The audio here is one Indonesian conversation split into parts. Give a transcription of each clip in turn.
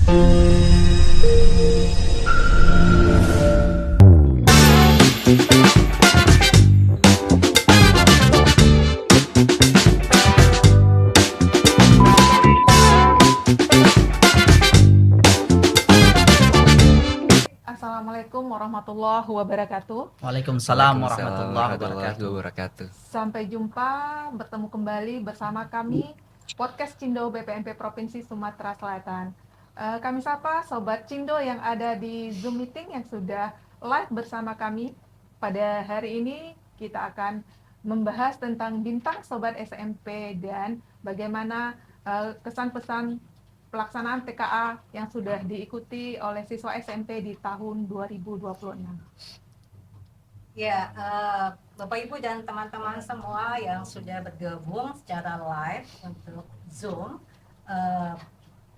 Assalamualaikum warahmatullahi wabarakatuh. Waalaikumsalam warahmatullahi wabarakatuh. Sampai jumpa, bertemu kembali bersama kami Podcast Cindo BPMP Provinsi Sumatera Selatan. Kami sapa Sobat Cindo yang ada di Zoom meeting yang sudah live bersama kami. Pada hari ini kita akan membahas tentang bintang Sobat SMP dan bagaimana kesan-pesan pelaksanaan TKA yang sudah diikuti oleh siswa SMP di tahun 2026. Ya, Bapak Ibu dan teman-teman semua yang sudah bergabung secara live untuk Zoom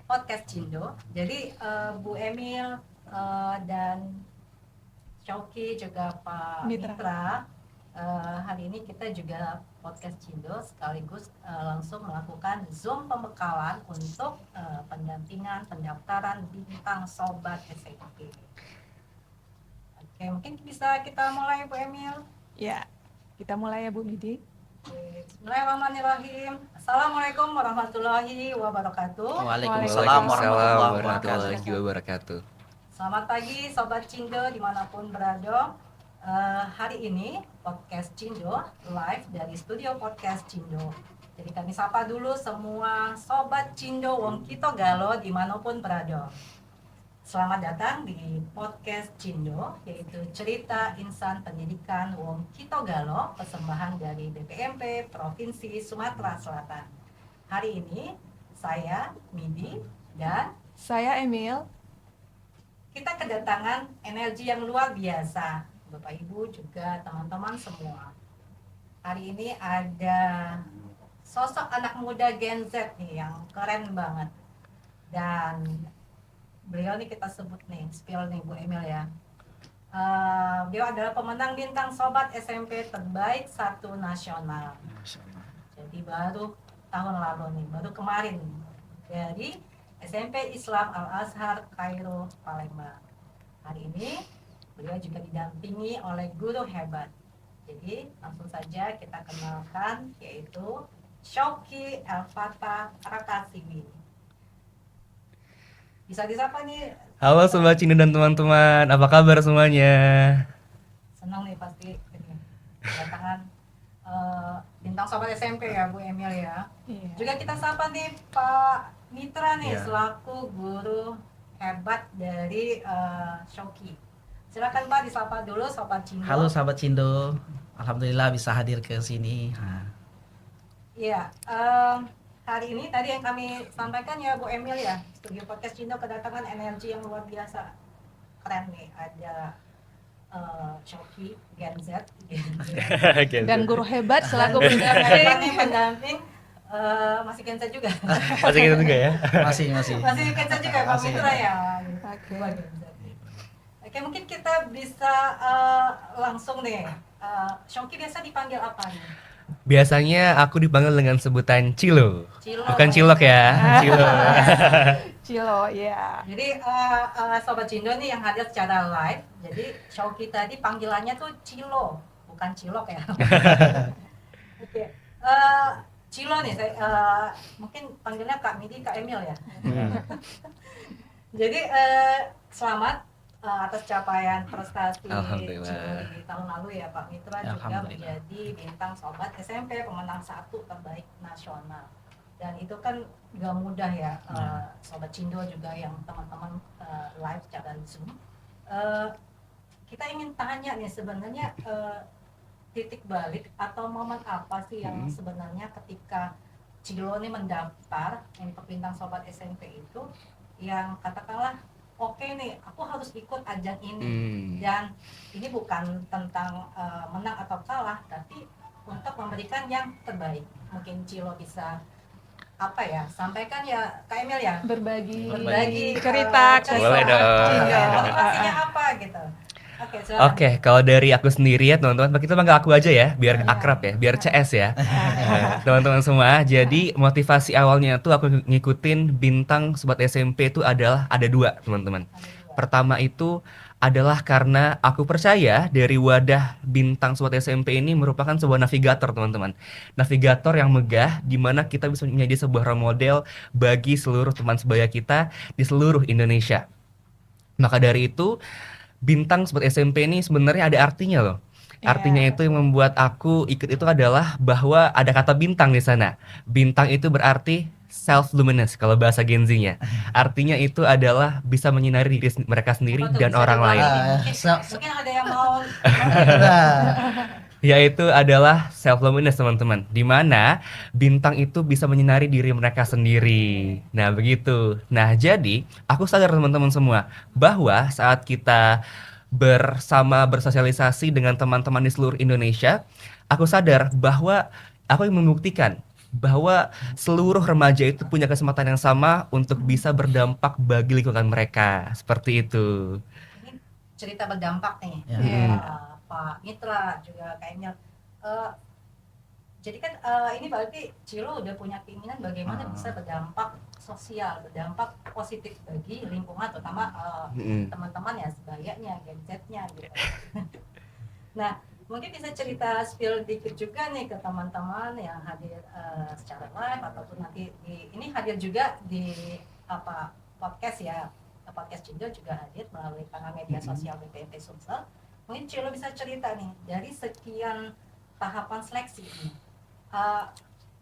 Podcast Cindo. Jadi Bu Emil dan Shoki juga Pak Mitra, hari ini kita juga Podcast Cindo sekaligus langsung melakukan Zoom pembekalan untuk pendampingan pendaftaran bintang Sobat SMP. Oke, mungkin bisa kita mulai Bu Emil. Ya, kita mulai ya Bu Midi. Bismillahirrahmanirrahim. Assalamualaikum warahmatullahi wabarakatuh. Waalaikumsalam warahmatullahi wabarakatuh. Selamat pagi Sobat Cindo dimanapun berada. Hari ini Podcast Cindo live dari studio Podcast Cindo. Jadi kami sapa dulu semua Sobat Cindo Wong Kito Galo dimanapun berada. Selamat datang di Podcast Cindo, yaitu cerita insan pendidikan Wong Kito Galo, persembahan dari BPMP Provinsi Sumatera Selatan. Hari ini saya Midi dan Saya Emil. kita kedatangan energi yang luar biasa, Bapak Ibu juga teman-teman semua. Hari ini ada sosok anak muda Gen Z nih yang keren banget. Dan beliau nih kita sebut nih, spill nih Bu Emil ya. Beliau adalah pemenang bintang Sobat SMP terbaik 1 nasional. Jadi baru tahun lalu nih, baru kemarin dari SMP Islam Al-Azhar Kairo Palembang. Hari ini beliau juga didampingi oleh guru hebat. Jadi langsung saja kita kenalkan, yaitu Shoki El-Fatah Rakasiwi. Bisa disapa nih. Halo Sobat Cindo dan teman-teman, apa kabar semuanya? Senang nih pasti kedatangan bintang Sobat SMP ya Bu Emil ya. Iya. Juga kita sapa nih Pak Mitra nih Iya. selaku guru hebat dari Shoki. Silakan Pak disapa dulu Sobat Cindo. Halo sahabat Cindo, alhamdulillah bisa hadir ke sini. Iya, hari ini tadi yang kami sampaikan ya Bu Emil ya, studio Podcast Cindo kedatangan energi yang luar biasa. Keren nih, ada Shoki, Gen Z, Dan guru hebat selaku pendamping, pendamping. masih Gen Z juga. Masih gitu juga ya? Masih. Masih Gen Z juga Pak Masih. Mitra ya. Oke. Dua Gen Z. Oke, mungkin kita bisa langsung deh. Shoki biasa dipanggil apa nih? Biasanya aku dipanggil dengan sebutan Cilo. Cilo. Bukan Cilok ya, Cilo. Cilo, ya. Jadi Sobat Cindo nih yang hadir secara live. Jadi Shoki tadi panggilannya tuh Cilo, bukan Cilok ya. Oke. Cilo nih, saya mungkin panggilnya Kak Midi, Kak Emil ya. Jadi selamat atas capaian prestasi Alhamdulillah. Cilo di tahun lalu ya Pak Mitra, juga Alhamdulillah. menjadi bintang Sobat SMP pemenang 1 terbaik nasional. Dan itu kan gak mudah ya, Sobat Cindo juga yang teman-teman live secara Zoom. Kita ingin tanya nih sebenarnya titik balik atau momen apa sih yang sebenarnya ketika Cilo nih mendaftar untuk bintang Sobat SMP itu yang katakanlah oke nih aku harus ikut ajang ini, dan ini bukan tentang menang atau kalah tapi untuk memberikan yang terbaik. Mungkin Cilo bisa apa ya, sampaikan ya Kak Emil ya, Berbagi cerita cerita Boleh dong. Cindo. motivasinya apa gitu. Oke, silakan. Oke, kalau dari aku sendiri ya teman-teman, kita panggil aku aja ya, biar Iya. akrab ya, biar CS ya. Teman-teman semua, jadi motivasi awalnya tuh aku ngikutin bintang Sobat SMP itu adalah ada dua teman-teman. Ada dua. Pertama itu adalah karena aku percaya dari wadah bintang Sobat SMP ini merupakan sebuah navigator teman-teman. Navigator yang megah di mana kita bisa menjadi sebuah role model bagi seluruh teman sebaya kita di seluruh Indonesia. Maka dari itu bintang Sobat SMP ini sebenarnya ada artinya loh. Artinya Iya, itu yang membuat aku ikut itu adalah bahwa ada kata bintang di sana. Bintang itu berarti self luminous kalau bahasa Gen Z-nya. Artinya itu adalah bisa menyinari diri mereka sendiri Apa tuh, dan bisa orang lain. diulangi? Ah, Mungkin, so- mungkin ada yang mau Nah, Yaitu adalah self luminous teman-teman. Di mana bintang itu bisa menyinari diri mereka sendiri. Nah, begitu. Nah, jadi aku sadar teman-teman semua bahwa saat kita bersama bersosialisasi dengan teman-teman di seluruh Indonesia, aku sadar bahwa aku ingin membuktikan bahwa seluruh remaja itu punya kesempatan yang sama untuk bisa berdampak bagi lingkungan mereka. Seperti itu. ini cerita berdampak nih. Ya. Iya. Pak Mitra juga kayaknya. Jadi kan ini berarti Cilo udah punya keinginan bagaimana bisa berdampak sosial, berdampak positif bagi lingkungan, terutama Mm-mm. teman-teman ya sebayanya, Gen Z-nya gitu. Nah, mungkin bisa cerita spill dikit juga nih ke teman-teman yang hadir secara live ataupun nanti ini hadir juga di podcast ya. Podcast Cindo juga hadir melalui kanal media sosial BPMP Sumsel. Mungkin Cilo bisa cerita nih dari sekian tahapan seleksi ini,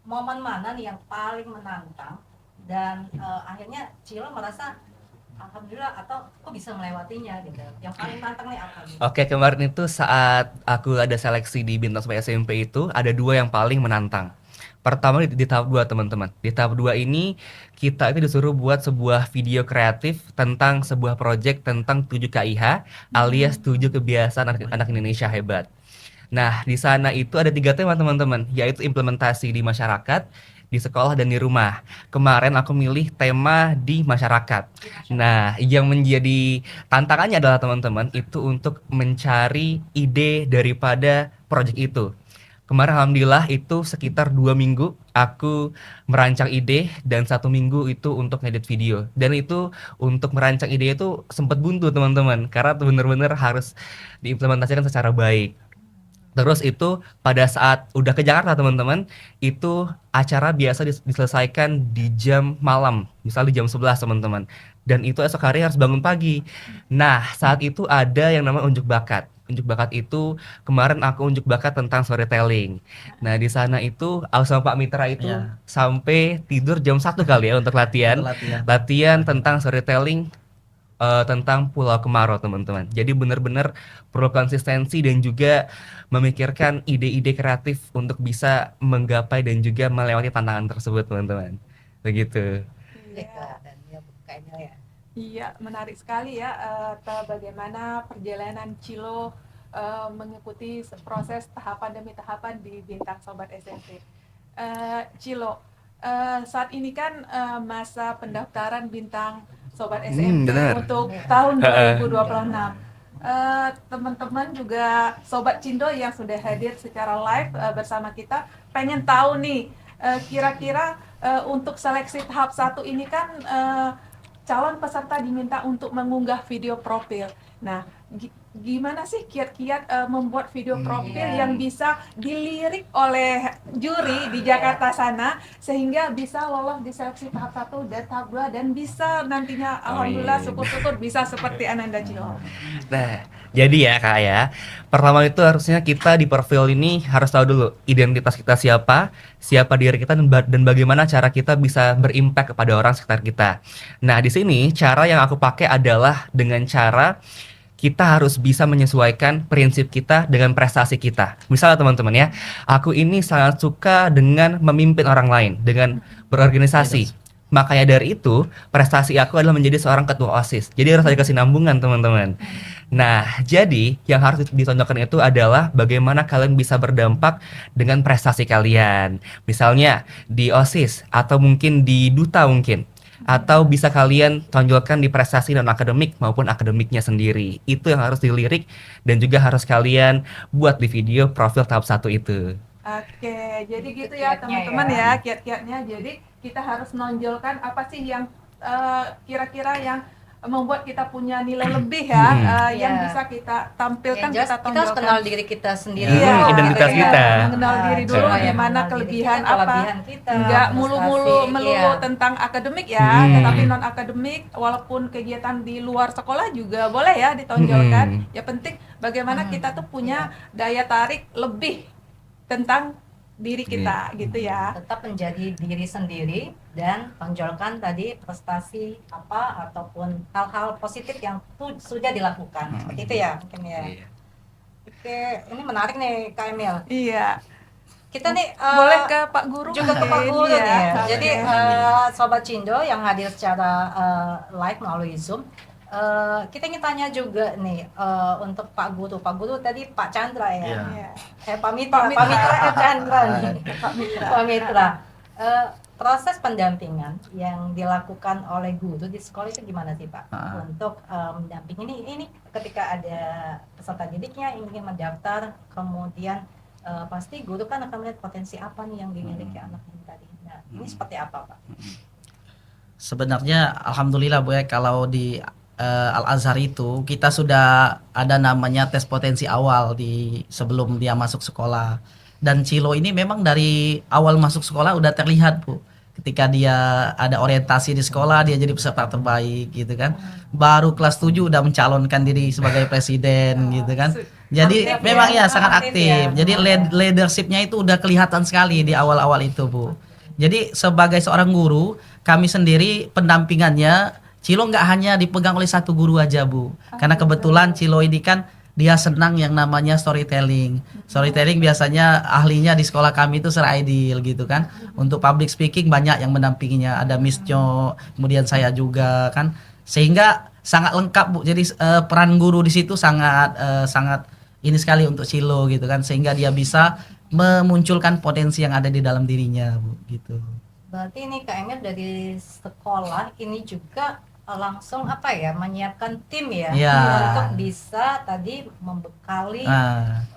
momen mana nih yang paling menantang dan akhirnya Cilo merasa alhamdulillah atau kok bisa melewatinya gitu. Yang paling menantang nih apa nih? Oke, kemarin itu saat aku ada seleksi di Bintang Sobat SMP itu ada dua yang paling menantang. Pertama di tahap 2 teman-teman. Di tahap 2 ini kita itu disuruh buat sebuah video kreatif tentang sebuah project tentang 7 KIH alias 7 kebiasaan anak Indonesia hebat. Nah, di sana itu ada 3 tema teman-teman, yaitu implementasi di masyarakat, di sekolah, dan di rumah. Kemarin aku milih tema di masyarakat. Nah, yang menjadi tantangannya adalah teman-teman itu untuk mencari ide daripada project itu. Kemarin alhamdulillah itu sekitar 2 minggu aku merancang ide dan 1 minggu itu untuk ngedit video. Dan itu untuk merancang ide itu sempat buntu teman-teman karena tuh bener-bener harus diimplementasikan secara baik. Terus itu pada saat udah ke Jakarta teman-teman, itu acara biasa diselesaikan di jam malam, misalnya di jam 11 teman-teman. Dan itu esok hari harus bangun pagi. Nah, saat itu ada yang namanya unjuk bakat. Unjuk bakat itu kemarin aku unjuk bakat tentang storytelling. Nah, di sana itu aku sama Pak Mitra itu Iya. sampai tidur jam 1 kali ya untuk latihan. latihan. Latihan tentang storytelling tentang Pulau Kemarau teman-teman. Jadi benar-benar perlu konsistensi dan juga memikirkan ide-ide kreatif untuk bisa menggapai dan juga melewati tantangan tersebut teman-teman. Begitu. Gitu, dan dia bukanya ya. Iya, menarik sekali ya bagaimana perjalanan Cilo mengikuti proses tahapan demi tahapan di Bintang Sobat SMP. Cilo, saat ini kan masa pendaftaran Bintang Sobat SMP benar. untuk tahun 2026. Teman-teman juga Sobat Cindo yang sudah hadir secara live bersama kita pengen tahu nih kira-kira untuk seleksi tahap 1 ini kan calon peserta diminta untuk mengunggah video profil. Nah, gimana sih kiat-kiat membuat video profil Iya. yang bisa dilirik oleh juri di Jakarta sana sehingga bisa lolos di seleksi tahap 1 dan tahap 2 dan bisa nantinya alhamdulillah Amin. syukur-syukur bisa seperti Ananda Cilo. Nah, jadi ya Kak ya, pertama itu harusnya kita di profil ini harus tahu dulu identitas kita siapa diri kita dan bagaimana cara kita bisa berimpact kepada orang sekitar kita. Nah, di sini cara yang aku pakai adalah dengan cara kita harus bisa menyesuaikan prinsip kita dengan prestasi kita. Misalnya teman-teman ya, aku ini sangat suka dengan memimpin orang lain, dengan berorganisasi. Makanya dari itu, prestasi aku adalah menjadi seorang ketua OSIS. Jadi harus ada kesinambungan teman-teman. Nah, jadi yang harus ditonjolkan itu adalah bagaimana kalian bisa berdampak dengan prestasi kalian. Misalnya di OSIS atau mungkin di duta mungkin. atau bisa kalian tonjolkan di prestasi non akademik maupun akademiknya sendiri. Itu yang harus dilirik dan juga harus kalian buat di video profil tahap 1 itu. Oke, jadi Itu gitu ya kiatnya teman-teman ya. ya, kiat-kiatnya. Jadi kita harus menonjolkan apa sih yang kira-kira yang membuat kita punya nilai lebih ya, yang Iya. bisa kita Yang tampilkan, jelas kita kita harus tonjolkan. kenal diri kita sendiri. Iya, dulu, identitas gitu ya. kita. mengenal diri dulu Coba ya, di mana mengenal diri kelebihan kita, apa. kelebihan kita, Enggak prestasi, melulu iya. tentang akademik ya, Hmm. tetapi non akademik walaupun kegiatan di luar sekolah juga boleh ya ditonjolkan. Ya penting bagaimana kita tuh punya daya tarik lebih tentang diri kita gitu ya. Tetap menjadi diri sendiri dan tonjolkan tadi prestasi apa ataupun hal-hal positif yang sudah dilakukan. Seperti itu ya mungkin ya. Iya. Oke, ini menarik nih Kak Emil. Iya. Kita nih Boleh ke Pak Guru juga ke Pak mungkin Guru nih ya. Oke. Jadi Sobat Cindo yang hadir secara live melalui Zoom, kita ingin tanya juga nih untuk Pak Guru. Pak Guru tadi Pak Chandra ya. Iya. Iya. Pak Mitra Chandra nih. Pak Mitra. Pak Mitra. Proses pendampingan yang dilakukan oleh guru di sekolah itu gimana sih Pak? Untuk mendampingi ini ketika ada peserta didiknya ingin mendaftar, kemudian pasti guru kan akan melihat potensi apa nih yang dimiliki anak ini tadi. Nah, ini seperti apa Pak? Sebenarnya alhamdulillah Bu ya, kalau di Al-Azhar itu kita sudah ada namanya tes potensi awal di sebelum dia masuk sekolah. Dan Cilo ini memang dari awal masuk sekolah udah terlihat Bu. Ketika dia ada orientasi di sekolah, dia jadi peserta terbaik gitu kan. Baru kelas 7 udah mencalonkan diri sebagai presiden gitu kan. Jadi Aktif memang ya, ya sangat aktif aktif. ya. Jadi leadershipnya itu udah kelihatan sekali di awal-awal itu Bu. Jadi sebagai seorang guru, kami sendiri pendampingannya Cilo nggak hanya dipegang oleh satu guru aja Bu. Karena kebetulan Cilo ini kan dia senang yang namanya storytelling. Storytelling biasanya ahlinya di sekolah kami itu Sir Aidil gitu kan. Untuk public speaking banyak yang mendampinginya. Ada Miss Cho, kemudian saya juga kan. Sehingga sangat lengkap Bu. Jadi peran guru di situ sangat ini sekali untuk Cilo gitu kan. Sehingga dia bisa memunculkan potensi yang ada di dalam dirinya Bu gitu. Berarti ini Kak Emil dari sekolah ini juga langsung apa ya menyiapkan tim ya Iya. untuk bisa tadi membekali,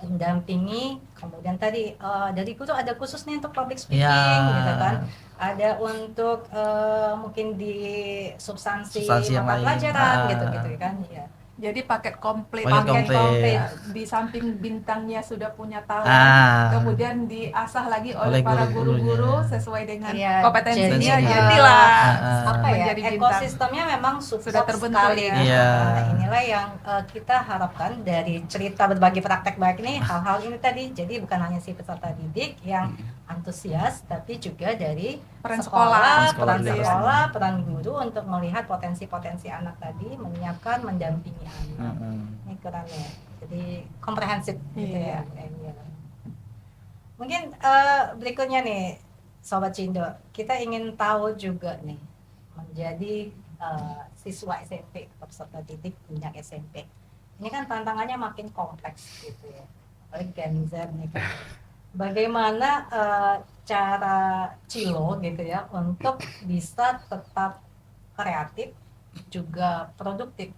mendampingi, kemudian tadi dari guru ada khusus nih untuk public speaking Iya. gitu kan, ada untuk mungkin di substansi yang mata lain. pelajaran gitu kan ya. Jadi paket komplit, Paket komplit. Di samping bintangnya sudah punya talent, Ah. kemudian diasah lagi Oleh oleh para guru-gurunya. guru sesuai dengan Iya, kompetensinya, jadi, jadilah apa ya menjadi bintang. ekosistemnya memang support Sudah terbentuk sekali. ya. Iya. Nah, inilah yang kita harapkan dari cerita berbagi praktek baik ini, hal-hal ini tadi. Jadi bukan hanya si peserta didik yang antusias, tapi juga dari Peran sekolah, sekolah. peran Peran sekolah, peran guru untuk melihat potensi-potensi anak tadi, menyiapkan, mendampingi anak. Ini keren ya. Jadi komprehensif gitu Iya. ya. Iya. Mungkin berikutnya nih Sobat Cindo, kita ingin tahu juga nih menjadi siswa SMP atau peserta didik minyak SMP. Ini kan tantangannya makin kompleks gitu ya. Oleh Gen Z nih kan. Bagaimana cara Cilo gitu ya untuk bisa tetap kreatif juga produktif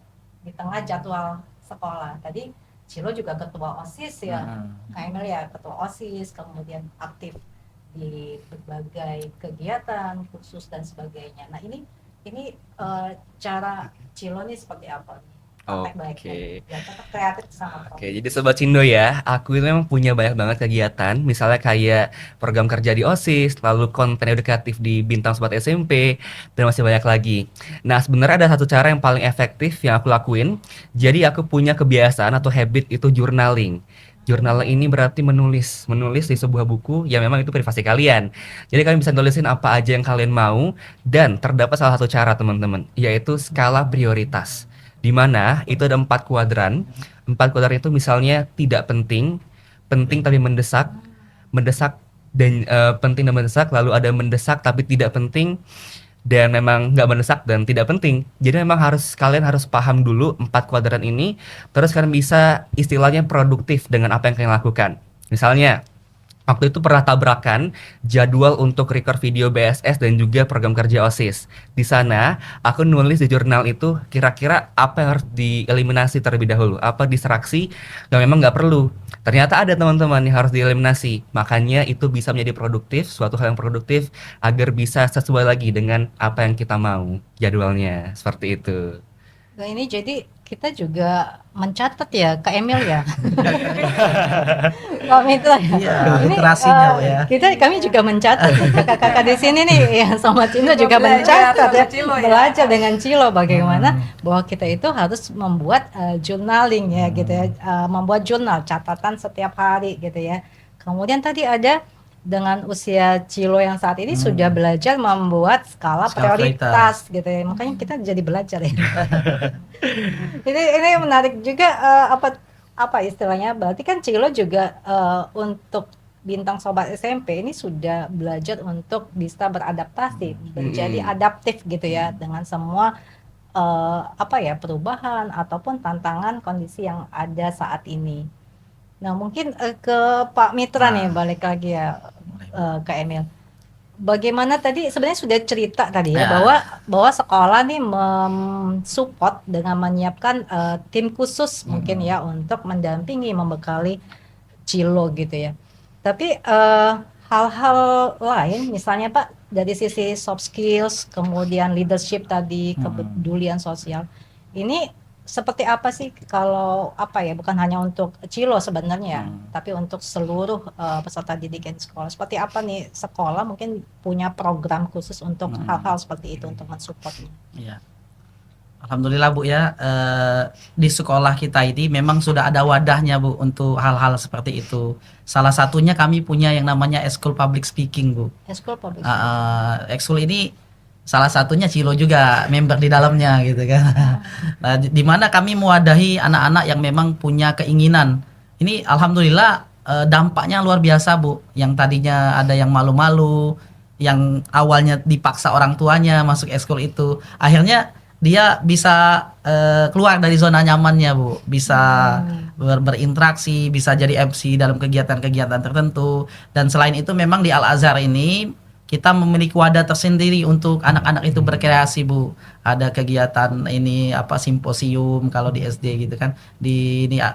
di tengah jadwal sekolah. Tadi Cilo juga ketua OSIS ya. Kak Emil ya ketua OSIS, kemudian aktif di berbagai kegiatan, kursus dan sebagainya. Nah, ini cara Cilo nih seperti apa nih? Oke. Ya, tetap kreatif sama Oke, jadi Sobat Cindo ya, aku itu memang punya banyak banget kegiatan, misalnya kayak program kerja di OSIS, lalu konten edukatif di Bintang Sobat SMP, dan masih banyak lagi. Nah, sebenarnya ada satu cara yang paling efektif yang aku lakuin, jadi aku punya kebiasaan atau habit itu journaling. Journaling ini berarti menulis di sebuah buku yang memang itu privasi kalian. Jadi kalian bisa nulisin apa aja yang kalian mau, dan terdapat salah satu cara teman-teman, yaitu skala prioritas. Di mana itu ada 4 kuadran. 4 kuadran itu misalnya tidak penting, penting tapi mendesak, dan penting dan mendesak, lalu ada mendesak tapi tidak penting, dan memang nggak mendesak dan tidak penting. Jadi memang kalian harus paham dulu 4 kuadran ini, terus kalian bisa istilahnya produktif dengan apa yang kalian lakukan. Misalnya Waktu itu pernah tabrakan jadwal untuk record video BSS dan juga program kerja OSIS. Di sana aku nulis di jurnal itu kira-kira apa yang harus dieliminasi terlebih dahulu, apa distraksi yang memang nggak perlu. Ternyata ada teman-teman yang harus dieliminasi. Makanya itu bisa menjadi produktif, suatu hal yang produktif agar bisa sesuai lagi dengan apa yang kita mau jadwalnya. Seperti itu. Nah, ini jadi kita juga mencatat ya Kak Emil ya. Kak Mitra ya. Iya, Ini literasinya, Bu, ya. kami juga mencatat kakak-kakak di sini nih ya Sobat Cindo juga belajar mencatat ya, sama Cilo ya. belajar dengan Cilo bagaimana bahwa kita itu harus membuat journaling ya gitu ya, membuat jurnal catatan setiap hari gitu ya. Kemudian tadi ada dengan usia Cilo yang saat ini sudah belajar membuat skala Skala prioritas gitu ya. Makanya kita jadi belajar ya. Ini menarik juga, apa istilahnya? Berarti kan Cilo juga untuk bintang sobat SMP ini sudah belajar untuk bisa beradaptasi, menjadi adaptif gitu ya dengan semua perubahan ataupun tantangan kondisi yang ada saat ini. Nah, mungkin ke Pak Mitra nih, balik lagi ya, Kak Emil. Bagaimana tadi sebenarnya sudah cerita tadi ya, bahwa sekolah nih mensupport dengan menyiapkan tim khusus mungkin ya untuk mendampingi, membekali Cilo gitu ya. Tapi hal-hal lain misalnya Pak dari sisi soft skills, kemudian leadership tadi, kepedulian sosial. Ini seperti apa sih kalau bukan hanya untuk Cilo sebenarnya, tapi untuk seluruh peserta didik di sekolah. Seperti apa nih sekolah mungkin punya program khusus untuk hal-hal seperti itu untuk mensupport. Iya. Alhamdulillah Bu ya, di sekolah kita ini memang sudah ada wadahnya Bu untuk hal-hal seperti itu. Salah satunya kami punya yang namanya Ekskul Public Speaking Bu. Ekskul Public Ekskul ini salah satunya Cilo juga member di dalamnya gitu kan. Nah, di mana kami mewadahi anak-anak yang memang punya keinginan. Ini alhamdulillah dampaknya luar biasa Bu. Yang tadinya ada yang malu-malu, yang awalnya dipaksa orang tuanya masuk ekskul itu, akhirnya dia bisa keluar dari zona nyamannya Bu, bisa berinteraksi, bisa jadi MC dalam kegiatan-kegiatan tertentu. Dan selain itu memang di Al Azhar ini kita memiliki wadah tersendiri untuk anak-anak itu berkreasi Bu. Ada kegiatan ini simposium kalau di SD gitu kan.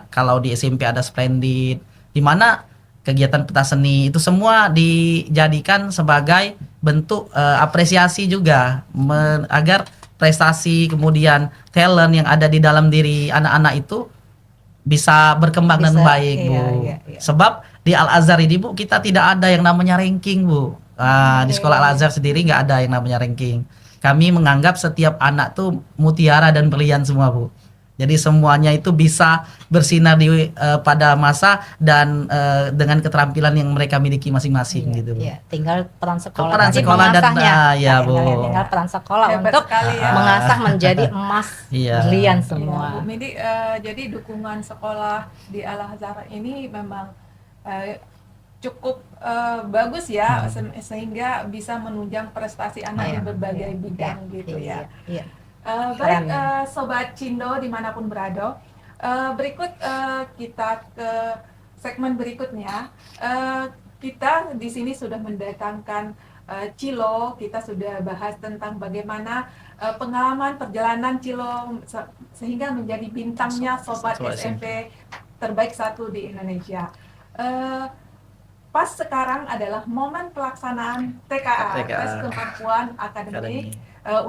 Kalau di SMP ada Splendid, di mana kegiatan pentas seni itu semua dijadikan sebagai bentuk apresiasi juga agar prestasi kemudian talent yang ada di dalam diri anak-anak itu bisa berkembang dan baik Bu. Iya. Sebab di Al Azhar ini Bu kita tidak ada yang namanya ranking Bu. Di sekolah Al Azhar sendiri nggak ada yang namanya ranking. Kami menganggap setiap anak tuh mutiara dan berlian semua Bu. Jadi semuanya itu bisa bersinar pada masa dan dengan keterampilan yang mereka miliki masing-masing gitu Bu. Iya, tinggal peran sekolah. Peran tadi sekolah dan mengasahnya. Bu. Tinggal peran sekolah Hebat untuk sekali ya. mengasah menjadi emas berlian semua. Bu Medi, jadi dukungan sekolah di Al Azhar ini memang cukup bagus ya, sehingga bisa menunjang prestasi anak di berbagai bidang gitu ya. Iya. Baik Sobat Cindo dimanapun berada, berikut kita ke segmen berikutnya. Kita di sini sudah mendatangkan Cilo, kita sudah bahas tentang bagaimana pengalaman perjalanan Cilo sehingga menjadi bintangnya Sobat SMP terbaik satu di Indonesia. Pas sekarang adalah momen pelaksanaan TKA, tes kemampuan akademik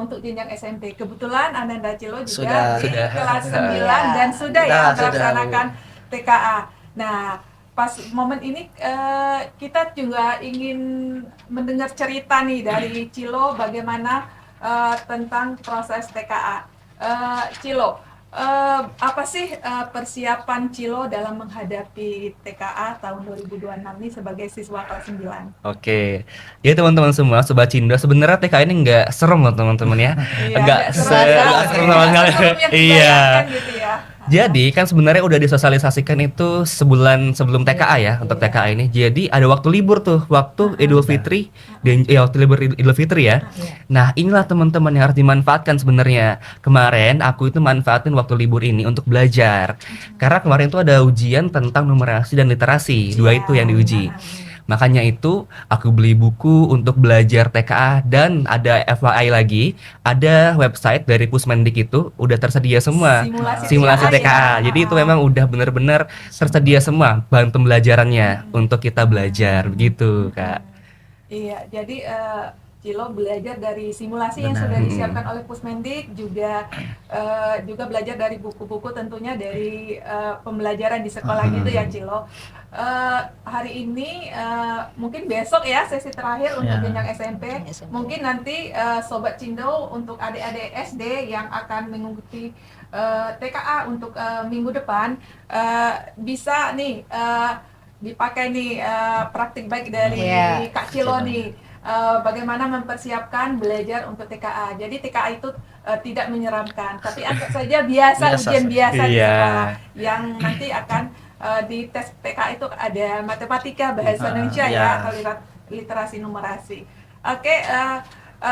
untuk jenjang SMP. Kebetulan Ananda Cilo juga di kelas 9 dan sudah melaksanakan TKA. Nah, pas momen ini kita juga ingin mendengar cerita nih dari Cilo bagaimana tentang proses TKA. Cilo, apa sih persiapan Cilo dalam menghadapi TKA tahun 2026 ini sebagai siswa kelas 9? Oke, ya teman-teman semua, Sobat Cindo, sebenarnya TKA ini nggak serem loh teman-teman ya, nggak serem sama sekali. Iya. Gitu ya. Jadi kan sebenarnya udah disosialisasikan itu sebulan sebelum TKA ya untuk TKA ini. Jadi ada waktu libur tuh, waktu Idul Fitri dan waktu libur Idul Fitri ya. Nah inilah teman-teman yang harus dimanfaatkan sebenarnya. Kemarin aku itu manfaatin waktu libur ini untuk belajar. Karena kemarin tuh ada ujian tentang numerasi dan literasi, dua itu yang diuji. Makanya itu aku beli buku untuk belajar TKA, dan ada FYI lagi, ada website dari Pusmendik itu udah tersedia semua simulasi TKA. ya. Jadi itu memang udah benar-benar tersedia semua bahan pembelajarannya untuk kita belajar begitu, Kak. Iya, jadi Cilo belajar dari simulasi yang Benar. sudah disiapkan oleh Pusmendik, juga juga belajar dari buku-buku, tentunya dari pembelajaran di sekolah gitu ya Cilo. Hari ini mungkin besok ya sesi terakhir untuk Ya. jenjang SMP. SMP. Mungkin nanti Sobat Cindo untuk adik-adik SD yang akan mengikuti TKA untuk minggu depan bisa nih dipakai nih praktik baik dari Iya. Kak Cilo nih. Bagaimana mempersiapkan belajar untuk TKA. Jadi TKA itu tidak menyeramkan, tapi anggap saja biasa, Biasa ujian saja. biasa di Iya. sekolah yang nanti akan di tes TKA itu ada matematika, bahasa Indonesia iya. ya, atau literasi numerasi. Oke,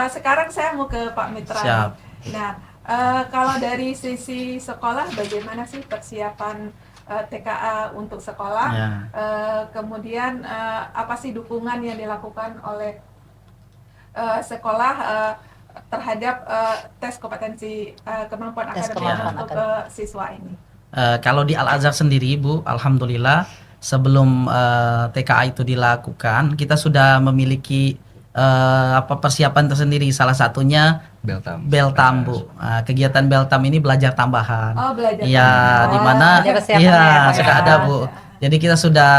sekarang saya mau ke Pak Mitra. Siap. Nah, kalau dari sisi sekolah, bagaimana sih persiapan TKA untuk sekolah? Ya. Kemudian apa sih dukungan yang dilakukan oleh sekolah terhadap tes kompetensi kemampuan Tes akademik kemampuan untuk siswa ini? Kalau di Al-Azhar sendiri, Bu, alhamdulillah sebelum TKA itu dilakukan, kita sudah memiliki persiapan tersendiri. Salah satunya Beltam, Bu. Kegiatan Beltam ini belajar tambahan. Oh, belajar. Iya, Oh, di mana ada persiapan iya ya, sudah ya. ada, Bu. Jadi kita sudah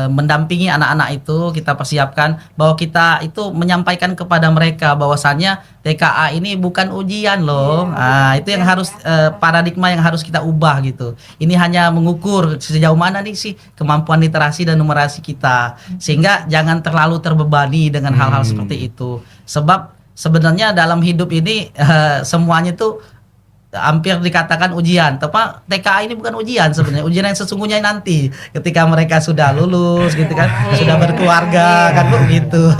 mendampingi anak-anak itu, kita persiapkan bahwa kita itu menyampaikan kepada mereka bahwasannya TKA ini bukan ujian loh. Iya, Itu yang harus paradigma yang harus kita ubah gitu. Ini hanya mengukur sejauh mana nih sih kemampuan literasi dan numerasi kita. Sehingga jangan terlalu terbebani dengan hal-hal seperti itu. Sebab sebenarnya dalam hidup ini semuanya tuh hampir dikatakan ujian. Tepat, TKA ini bukan ujian sebenarnya. Ujian yang sesungguhnya nanti ketika mereka sudah lulus gitu kan, sudah berkeluarga kan Bu gitu.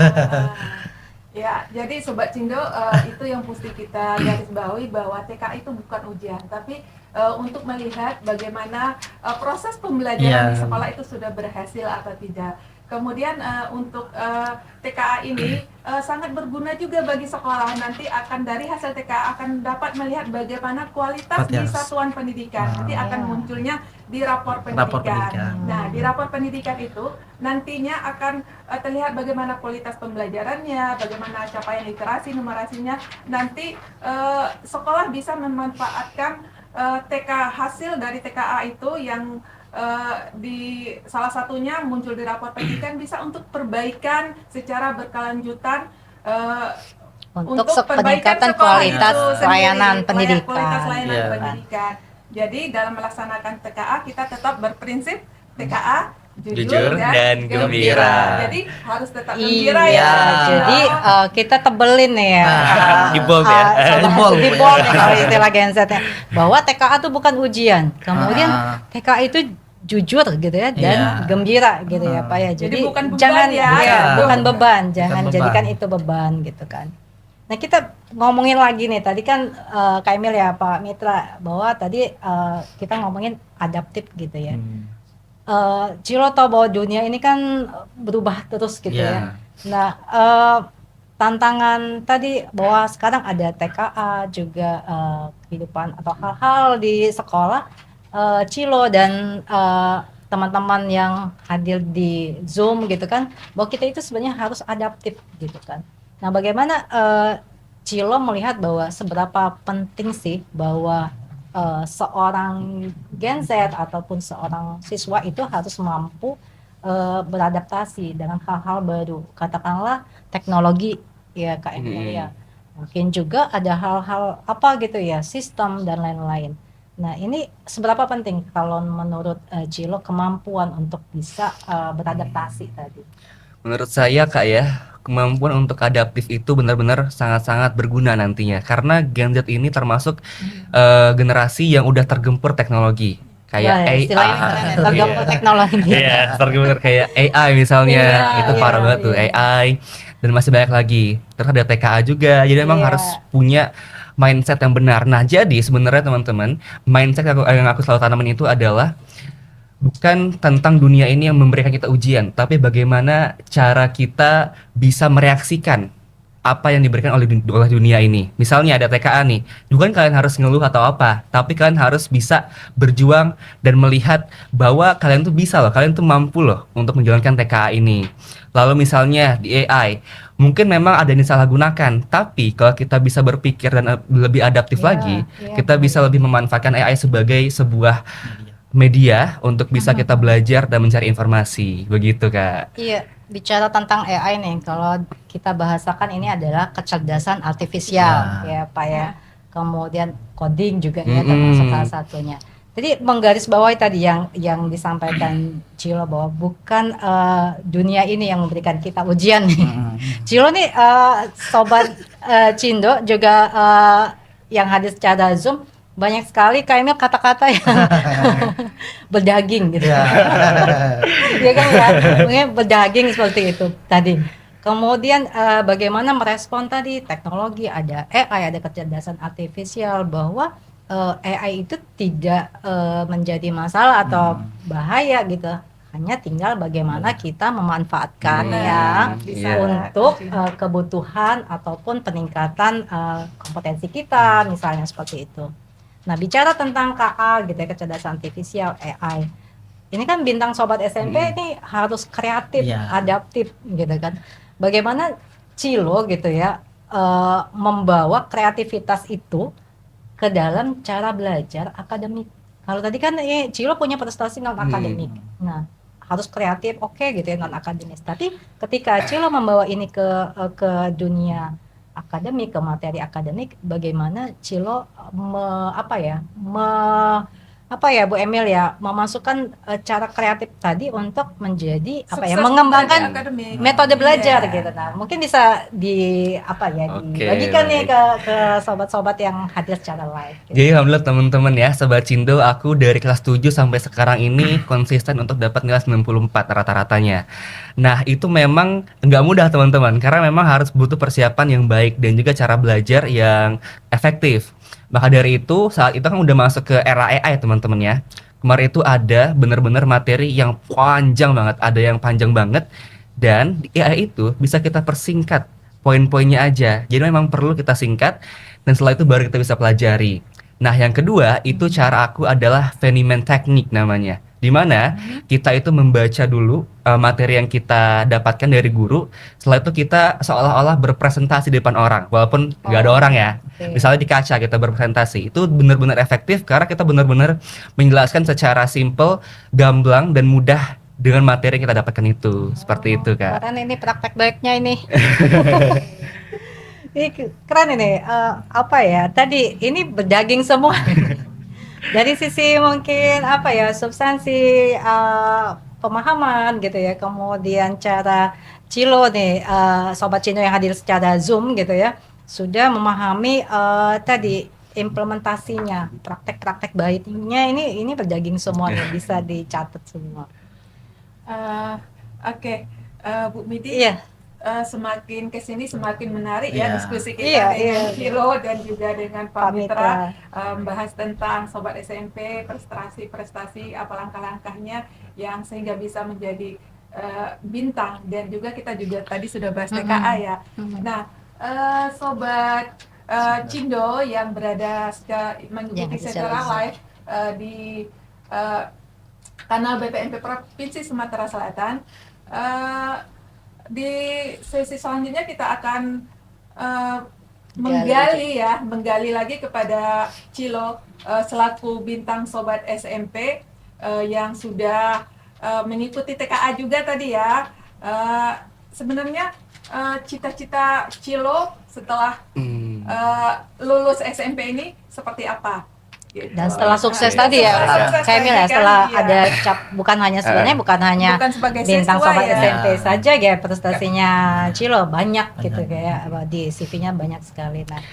Ya, jadi Sobat Cindo, itu yang mesti kita garis bawahi, bahwa TKA itu bukan ujian, tapi untuk melihat bagaimana proses pembelajaran Iya. di sekolah itu sudah berhasil atau tidak. Kemudian untuk TKA ini sangat berguna juga bagi sekolah. Nanti akan dari hasil TKA akan dapat melihat bagaimana kualitas di Kualitas. satuan pendidikan. Nanti akan munculnya di rapor Rapor pendidikan. pendidikan. Nah, di rapor pendidikan itu nantinya akan terlihat bagaimana kualitas pembelajarannya, bagaimana capaian literasi, numerasinya. Nanti sekolah bisa memanfaatkan hasil dari TKA itu yang di salah satunya muncul di rapor pendidikan, bisa untuk perbaikan secara berkelanjutan Untuk perbaikan peningkatan sekolah kualitas itu sendiri, layanan pendidikan. kualitas layanan Iya. pendidikan. Jadi dalam melaksanakan TKA kita tetap berprinsip TKA jujur, Jujur dan gembira. Jadi harus tetap Iya, gembira ya. jadi kita tebelin nih ya. Di bold ya. Di bold nih kalau istilah Gen Z ya. Bahwa TKA itu bukan ujian. Kemudian TKA itu jujur gitu ya, dan Iya. gembira gitu ya Pak ya. Jadi bukan beban jangan ya. bukan beban, jangan beban. jadikan itu beban gitu kan. Nah, kita ngomongin lagi nih, tadi kan Kak Emil ya Pak Mitra, bahwa tadi kita ngomongin adaptif gitu ya. Cilo tahu bahwa dunia ini kan berubah terus gitu ya. Nah, tantangan tadi bahwa sekarang ada TKA juga, kehidupan atau hal-hal di sekolah, Cilo dan teman-teman yang hadir di Zoom gitu kan, bahwa kita itu sebenarnya harus adaptif gitu kan. Nah, bagaimana Cilo melihat bahwa seberapa penting sih bahwa seorang Gen Z ataupun seorang siswa itu harus mampu beradaptasi dengan hal-hal baru, katakanlah teknologi ya Kak Emil ya, mungkin juga ada hal-hal apa gitu ya, sistem dan lain-lain. Nah, ini seberapa penting kalau menurut Cilo kemampuan untuk bisa beradaptasi tadi? Menurut saya Kak ya, kemampuan untuk adaptif itu benar-benar sangat-sangat berguna nantinya, karena Gen Z ini termasuk generasi yang udah tergempur teknologi kayak Nah, AI. istilahnya tergempur teknologi. Iya, tergempur kayak AI misalnya. Iya, Itu parah iya, banget tuh, iya. AI, dan masih banyak lagi. Terus ada TKA juga. Jadi memang Iya. harus punya mindset yang benar. Nah, jadi sebenarnya teman-teman, mindset yang aku selalu tanamin itu adalah bukan tentang dunia ini yang memberikan kita ujian, tapi bagaimana cara kita bisa mereaksikan apa yang diberikan oleh dunia ini. Misalnya ada TKA nih, bukan kalian harus ngeluh atau apa, tapi kalian harus bisa berjuang dan melihat bahwa kalian tuh bisa loh, kalian tuh mampu loh untuk menjalankan TKA ini. Lalu misalnya di AI, mungkin memang ada yang disalahgunakan, tapi kalau kita bisa berpikir dan lebih adaptif Ya, lagi, ya, kita bisa lebih memanfaatkan AI sebagai sebuah media untuk bisa kita belajar dan mencari informasi. Begitu, Kak. Iya, bicara tentang AI nih, kalau kita bahasakan ini adalah kecerdasan artifisial, ya Pak ya. Kemudian coding juga ya termasuk salah satunya. Jadi menggarisbawahi tadi yang disampaikan Cilo bahwa bukan dunia ini yang memberikan kita ujian nih. Cilo nih sobat Cindo juga yang hadir secara Zoom banyak sekali kayaknya kata-kata yang berdaging gitu. Ya kan ya, mungkin berdaging seperti itu tadi. Kemudian bagaimana merespon tadi teknologi, ada AI, ada kecerdasan artifisial, bahwa AI itu tidak menjadi masalah atau bahaya gitu. Hanya tinggal bagaimana kita memanfaatkannya bisa untuk kebutuhan ataupun peningkatan kompetensi kita, misalnya seperti itu. Nah, bicara tentang KA gitu ya, kecerdasan artifisial, AI. Ini kan bintang sobat SMP ini harus kreatif, adaptif gitu kan. Bagaimana Cilo gitu ya membawa kreativitas itu ke dalam cara belajar akademik. Kalau tadi kan Cilo punya prestasi non akademik. Nah, harus kreatif, oke gitu ya, non akademis. Tapi ketika Cilo membawa ini ke dunia akademik, ke materi akademik, bagaimana Cilo Bu Emil ya, memasukkan cara kreatif tadi untuk menjadi mengembangkan metode belajar gitu. Nah, mungkin bisa dibagikan nih ke sobat-sobat yang hadir secara live gitu. Jadi alhamdulillah teman-teman ya, Sobat Cindo, aku dari kelas 7 sampai sekarang ini konsisten untuk dapat nilai 94 rata-ratanya. Nah, itu memang nggak mudah teman-teman, karena memang harus butuh persiapan yang baik dan juga cara belajar yang efektif. Maka dari itu, saat itu kan udah masuk ke era AI teman-teman ya. Kemarin itu ada benar-benar materi yang panjang banget, ada yang panjang banget, dan di AI itu bisa kita persingkat poin-poinnya aja. Jadi memang perlu kita singkat, dan setelah itu baru kita bisa pelajari. Nah, yang kedua itu cara aku adalah Feynman Technique namanya. Dimana kita itu membaca dulu materi yang kita dapatkan dari guru. Setelah itu kita seolah-olah berpresentasi di depan orang, walaupun nggak ada orang ya. Misalnya di kaca kita berpresentasi, itu benar-benar efektif karena kita benar-benar menjelaskan secara simple, gamblang dan mudah dengan materi yang kita dapatkan itu. Seperti itu, Kak. Keren ini praktek baiknya ini. Ini keren ini. Tadi ini berdaging semua. Dari sisi mungkin substansi pemahaman gitu ya, kemudian cara Cilo nih sobat Cino yang hadir secara Zoom gitu ya, sudah memahami tadi implementasinya, praktek-praktek baiknya ini berdaging semua nih, bisa dicatat semua. Bu Midi. Iya. Semakin kesini semakin menarik ya diskusi kita dengan Cilo dan juga dengan Pak Mitra, membahas tentang sobat SMP, prestasi apa langkah-langkahnya yang sehingga bisa menjadi bintang, dan juga kita juga tadi sudah bahas TKA ya. Nah, sobat Cindo yang berada mengikuti secara live di kanal BPMP Provinsi Sumatera Selatan, di sesi selanjutnya kita akan menggali lagi kepada Cilo selaku bintang sobat SMP yang sudah mengikuti TKA juga tadi ya. Sebenarnya cita-cita Cilo setelah lulus SMP ini seperti apa? Dan setelah sukses tadi ya, saya bilang setelah ada cap, bukan hanya sebagai bintang siswa sobat ya. SMP saja ya, prestasinya Cilo banyak gitu kayak di CV-nya banyak sekali. Nah,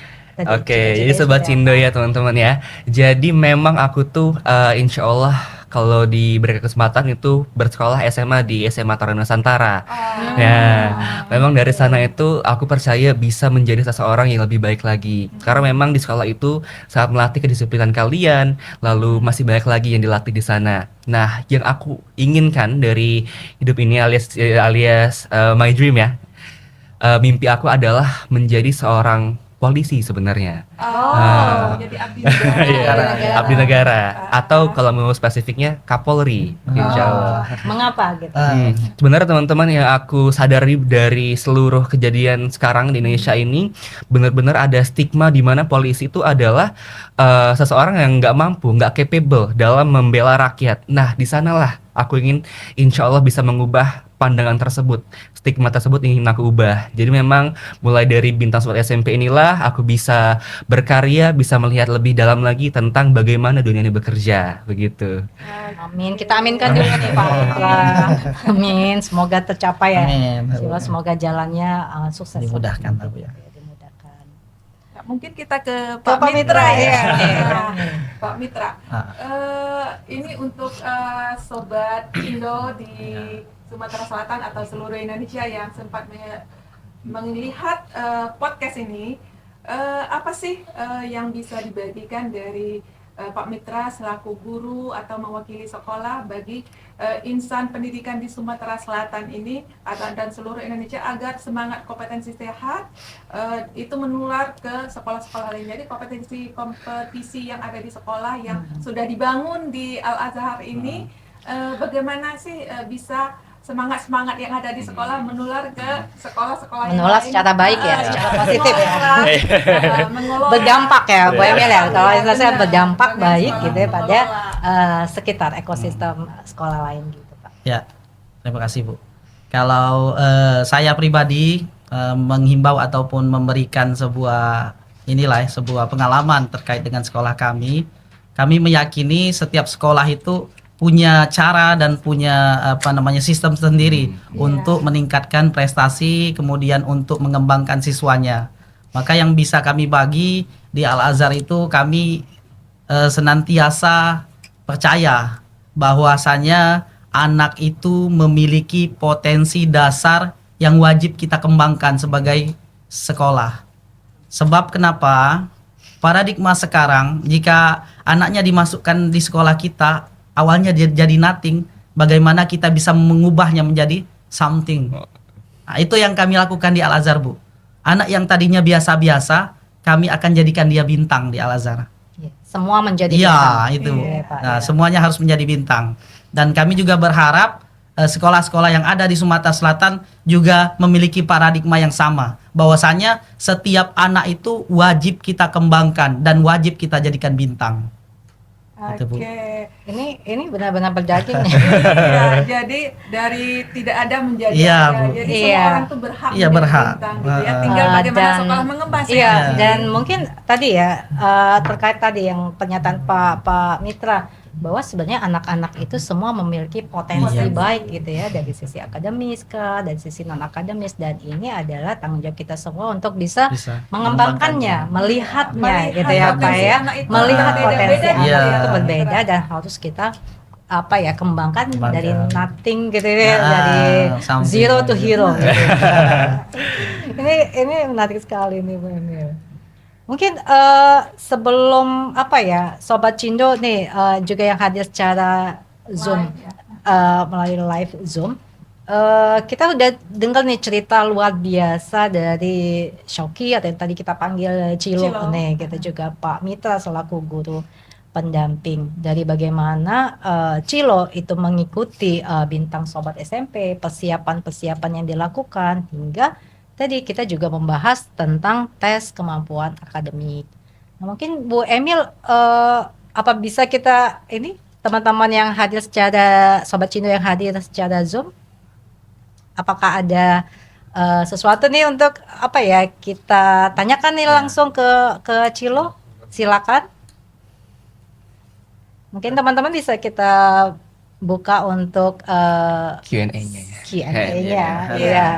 Oke, jadi sobat Cindo ya teman-teman ya. Jadi memang aku tuh insya Allah kalau diberi kesempatan itu bersekolah SMA di SMA Taruna Nusantara. Oh. Ya, memang dari sana itu aku percaya bisa menjadi seseorang yang lebih baik lagi. Karena memang di sekolah itu sangat melatih kedisiplinan kalian, lalu masih banyak lagi yang dilatih di sana. Nah, yang aku inginkan dari hidup ini alias my dream ya. Mimpi aku adalah menjadi seorang polisi sebenarnya. Oh, jadi abdi negara. Iya, abdi negara. Atau kalau mau spesifiknya Kapolri, insya Allah. Mengapa gitu? Sebenarnya teman-teman yang aku sadari dari seluruh kejadian sekarang di Indonesia ini, benar-benar ada stigma di mana polisi itu adalah seseorang yang nggak mampu, nggak capable dalam membela rakyat. Nah, di sanalah aku ingin insya Allah bisa mengubah pandangan tersebut, stigma tersebut ingin aku ubah. Jadi memang mulai dari Bintang Sobat SMP inilah aku bisa berkarya, bisa melihat lebih dalam lagi tentang bagaimana dunia ini bekerja, begitu. Amin. Kita aminkan dulu nih Pak Mitra. Amin. Semoga tercapai ya. Amin. Sila, semoga jalannya sukses. Dimudahkan, Bu, ya. Dimudahkan. Ya, mungkin kita ke Ke Pak Mitra ya. ya. Iya. Pak Mitra, ini untuk Sobat Indo di Sumatera Selatan atau seluruh Indonesia yang sempat melihat podcast ini, apa sih yang bisa dibagikan dari Pak Mitra selaku guru atau mewakili sekolah bagi insan pendidikan di Sumatera Selatan ini dan seluruh Indonesia agar semangat kompetensi sehat itu menular ke sekolah-sekolah lain. Jadi kompetisi yang ada di sekolah yang sudah dibangun di Al-Azhar ini, bagaimana sih bisa semangat yang ada di sekolah menular ke sekolah-sekolah yang Menular lain. secara baik ya, secara positif ya. Mengelola. Berdampak ya, Bu Emil ya. Kalau istilah saya berdampak Bagaimana baik gitu ya pada mengelola. sekitar ekosistem sekolah lain gitu Pak. Ya, terima kasih Bu. Kalau saya pribadi menghimbau ataupun memberikan sebuah sebuah pengalaman terkait dengan sekolah kami meyakini setiap sekolah itu punya cara dan punya sistem sendiri untuk meningkatkan prestasi, kemudian untuk mengembangkan siswanya. Maka yang bisa kami bagi di Al-Azhar itu kami senantiasa percaya bahwasanya anak itu memiliki potensi dasar yang wajib kita kembangkan sebagai sekolah. Sebab kenapa? Paradigma sekarang jika anaknya dimasukkan di sekolah kita awalnya dia jadi nothing, bagaimana kita bisa mengubahnya menjadi something. Nah, itu yang kami lakukan di Al-Azhar, Bu. Anak yang tadinya biasa-biasa, kami akan jadikan dia bintang di Al-Azhar. Iya, semua menjadi Iya, bintang. itu, Bu. Iya, Pak, Nah, iya. semuanya harus menjadi bintang. Dan kami juga berharap sekolah-sekolah yang ada di Sumatera Selatan juga memiliki paradigma yang sama. Bahwasanya setiap anak itu wajib kita kembangkan dan wajib kita jadikan bintang. Itu, Bu. Oke. Ini benar-benar berdaging. Ya, jadi dari tidak ada menjadi Iya, ada. Bu. Jadi Iya. semua orang tuh berhak Iya, menjadi berhak. bintang gitu ya. Heeh. Tinggal bagaimana Dan- sekolah mengemas Iya, ya. dan mungkin tadi ya terkait tadi yang pernyataan Pak Mitra bahwa sebenarnya anak-anak itu semua memiliki potensi Iya. baik gitu ya dari sisi akademis dari sisi non akademis, dan ini adalah tanggung jawab kita semua untuk bisa Bisa mengembangkannya, melihatnya Melihat gitu ya Pak potensi ya, anak itu melihat berbeda-beda potensi gitu anak ya. itu berbeda dan harus kita kembangkan Kembangkan. dari nothing gitu ya, Nah, dari something. zero to hero gitu. ini menarik sekali nih Bu Emil. Mungkin sebelum Sobat Cindo nih juga yang hadir secara Zoom, Live, ya. melalui live Zoom, kita udah dengar nih cerita luar biasa dari Shoki atau yang tadi kita panggil Cilo Cilo. nih, kita juga Pak Mitra selaku guru pendamping dari bagaimana Cilo itu mengikuti Bintang Sobat SMP, persiapan-persiapan yang dilakukan, hingga tadi kita juga membahas tentang tes kemampuan akademik. Nah, mungkin Bu Emil, apa bisa kita ini teman-teman yang hadir secara Sobat Cindo yang hadir secara Zoom, apakah ada sesuatu nih untuk kita tanyakan nih langsung ke Cilo? Silakan. Mungkin teman-teman bisa kita buka untuk Q&A-nya ya. Q&A-nya. Iya. Iya.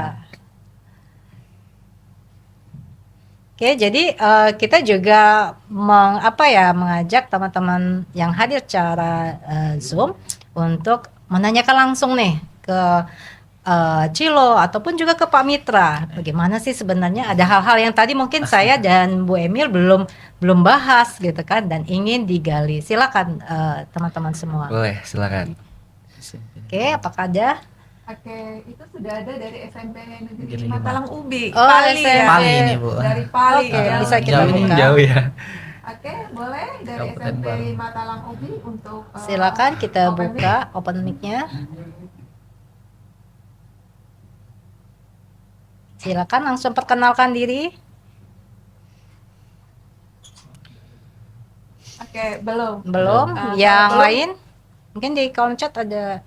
Oke, Oke, jadi kita juga mengajak teman-teman yang hadir secara Zoom untuk menanyakan langsung nih ke Cilo ataupun juga ke Pak Mitra. Bagaimana sih sebenarnya ada hal-hal yang tadi mungkin saya dan Bu Emil belum bahas gitu kan dan ingin digali. Silakan teman-teman semua. Boleh, silakan. Oke, apakah ada? Oke, itu sudah ada dari SMP Negeri Negeri 5 5. Talang Ubi. Oh, Pali SMP. ya. Pali ini, Bu. Dari Pali. Oke, ya. bisa kita Jauh ini. buka. Jauh ya. Oke, boleh dari Kabupaten SMP Baru. 5 Talang Ubi untuk Silakan kita open buka open mic-nya. Silakan langsung perkenalkan diri. Oke, belum. Belum, yang belum. lain mungkin di kolom chat ada.